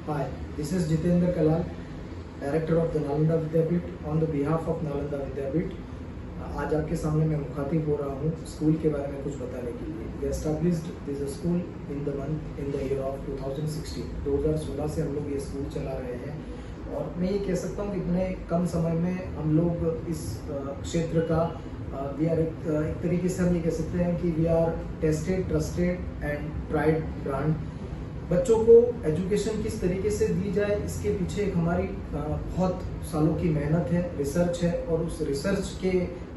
Hi, this is Jitendra Kalal, Director of the Nalanda Vidyapit. On the behalf of Nalanda Vidyapit, आज आपके सामने मैं मुखातिब हो रहा हूँ स्कूल के बारे में कुछ बताने के लिए। We established this school in the year of 2016. 2016 से हम लोग ये स्कूल चला रहे हैं और मैं ये कह सकता हूँ कि इतने कम समय में हम लोग इस क्षेत्र का वी आर एक तरीके से हम ये कह सकते हैं कि we are tested, trusted and pride brand. बच्चों को एजुकेशन किस तरीके से दी जाए, इसके पीछे एक हमारी बहुत सालों की मेहनत है, रिसर्च है और उस रिसर्च के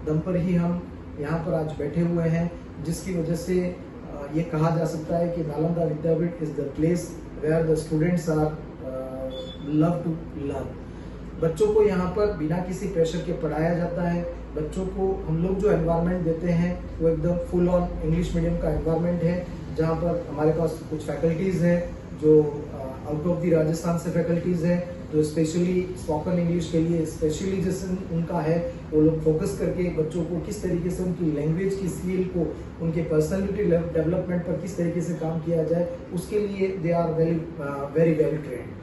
दम पर ही हम यहाँ पर आज बैठे हुए हैं, जिसकी वजह से ये कहा जा सकता है कि Nalanda Vidyapeeth is the place where the students are love to learn. बच्चों को यहाँ पर बिना किसी प्रेशर के पढ़ाया जाता है। बच्चों को हम लोग जो एनवायरनमेंट देते हैं वो एकदम फुल ऑन इंग्लिश मीडियम का एनवायरनमेंट है, जहाँ पर हमारे पास कुछ फैकल्टीज़ हैं जो आउट ऑफ द राजस्थान से फैकल्टीज़ हैं जो स्पेशली स्पोकन इंग्लिश के लिए स्पेशलाइजेशन उनका है। वो लोग फोकस करके बच्चों को किस तरीके से उनकी लैंग्वेज की स्किल को, उनके पर्सनालिटी डेवलपमेंट पर किस तरीके से काम किया जाए, उसके लिए they are very well trained.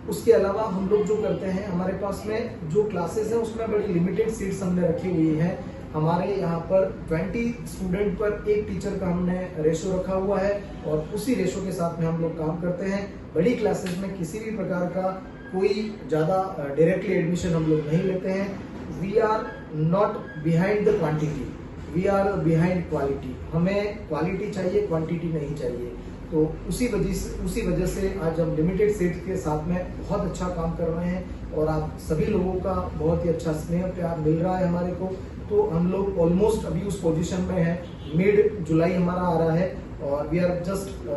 उसके अलावा हम लोग जो करते हैं, हमारे पास में जो क्लासेस हैं उसमें बड़ी लिमिटेड सीट्स हमने रखी हुई है। हमारे यहाँ पर 20 स्टूडेंट पर एक टीचर का हमने रेशो रखा हुआ है और उसी रेशो के साथ में हम लोग काम करते हैं। बड़ी क्लासेस में किसी भी प्रकार का कोई ज़्यादा डायरेक्टली एडमिशन हम लोग नहीं लेते हैं। We are not behind the quantity, we are behind quality. हमें क्वालिटी चाहिए, क्वांटिटी नहीं चाहिए। तो उसी वजह से आज हम लिमिटेड सीट के साथ में बहुत अच्छा काम कर रहे हैं और आप सभी लोगों का बहुत ही अच्छा स्नेह प्यार मिल रहा है हमारे को। तो हम लोग ऑलमोस्ट अभी उस पोजीशन में हैं, मिड जुलाई हमारा आ रहा है और we are just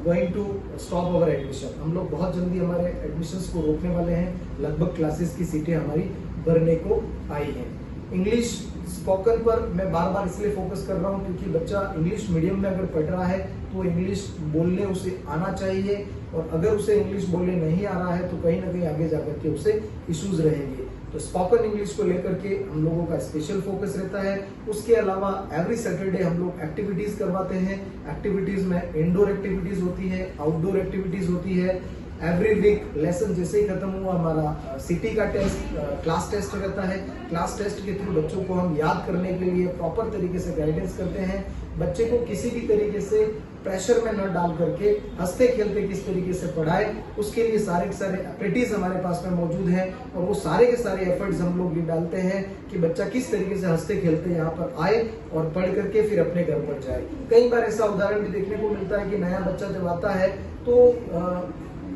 going to stop our admission. हम लोग बहुत जल्दी हमारे एडमिशन्स को रोकने वाले हैं। लगभग क्लासेस की सीटें हमारी भरने को आई हैं। इंग्लिश स्पोकन पर मैं बार बार इसलिए फोकस कर रहा हूँ क्योंकि बच्चा इंग्लिश मीडियम में अगर पढ़ रहा है तो इंग्लिश बोलने उसे आना चाहिए, और अगर उसे इंग्लिश बोलने नहीं आ रहा है तो कहीं ना कहीं आगे जाकर के उसे इश्यूज रहेंगे। तो स्पोकन इंग्लिश को लेकर के हम लोगों का स्पेशल फोकस रहता है। उसके अलावा एवरी सैटरडे हम लोग एक्टिविटीज करवाते हैं। एक्टिविटीज में इंडोर एक्टिविटीज होती है, आउटडोर एक्टिविटीज होती है। एवरी वीक लेसन जैसे ही खत्म हुआ हमारा सिटी का टेस्ट, क्लास टेस्ट रहता है। क्लास टेस्ट के थ्रू बच्चों को हम याद करने के लिए प्रॉपर तरीके से गाइडेंस करते हैं। बच्चे को किसी भी तरीके से प्रेशर में न डाल करके हंसते खेलते किस तरीके से पढ़ाए, उसके लिए सारे के सारे एक्टिविटीज हमारे पास में मौजूद हैं और वो सारे के सारे एफर्ट्स हम लोग ये डालते हैं कि बच्चा किस तरीके से हंसते खेलते यहाँ पर आए और पढ़ करके फिर अपने घर पर जाए। कई बार ऐसा उदाहरण भी देखने को मिलता है कि नया बच्चा जब आता है तो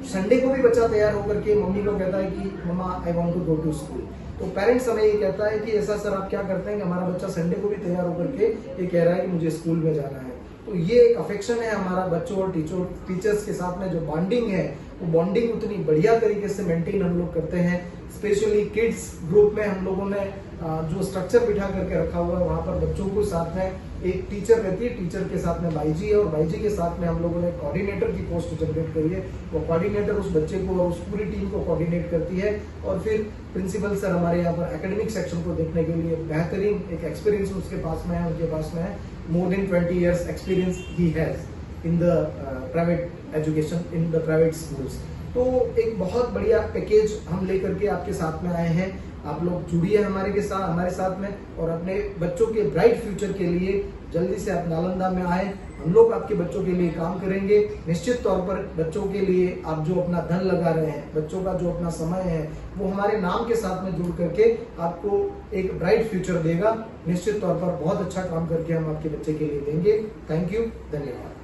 संडे को भी बच्चा तैयार होकर के मम्मी को कहता है कि mama I want to go to school. तो पेरेंट्स हमें ये कहता है कि ऐसा सर आप क्या करते हैं कि हमारा बच्चा संडे को भी तैयार होकर के ये कह रहा है कि मुझे स्कूल में जाना है। तो ये एक अफेक्शन है हमारा बच्चों और टीचर्स के साथ में, जो बॉन्डिंग है वो बॉन्डिंग उतनी बढ़िया तरीके से मेंटेन हम लोग करते हैं। स्पेशली किड्स ग्रुप में हम लोगों ने जो स्ट्रक्चर बिठा करके रखा हुआ है, वहाँ पर बच्चों को साथ में एक टीचर रहती है, टीचर के साथ में बाईजी है और बाईजी के साथ में हम लोगों ने कोऑर्डिनेटर की पोस्ट जनरेट करी है। वो कोऑर्डिनेटर उस बच्चे को और उस पूरी टीम को कोऑर्डिनेट करती है और फिर प्रिंसिपल सर हमारे यहाँ पर एकेडमिक सेक्शन को देखने के लिए बेहतरीन एक एक्सपीरियंस उसके पास में है, उनके पास में है। More than 20 years experience he has in the private education in the private schools. तो एक बहुत बढ़िया पैकेज हम लेकर के आपके साथ में आए हैं। आप लोग जुड़िए हमारे साथ में और अपने बच्चों के ब्राइट फ्यूचर के लिए जल्दी से आप नालंदा में आए। हम लोग आपके बच्चों के लिए काम करेंगे। निश्चित तौर पर बच्चों के लिए आप जो अपना धन लगा रहे हैं, बच्चों का जो अपना समय है, वो हमारे नाम के साथ में जुड़ करके आपको एक ब्राइट फ्यूचर देगा। निश्चित तौर पर बहुत अच्छा काम करके हम आपके बच्चे के लिए देंगे। थैंक यू, धन्यवाद।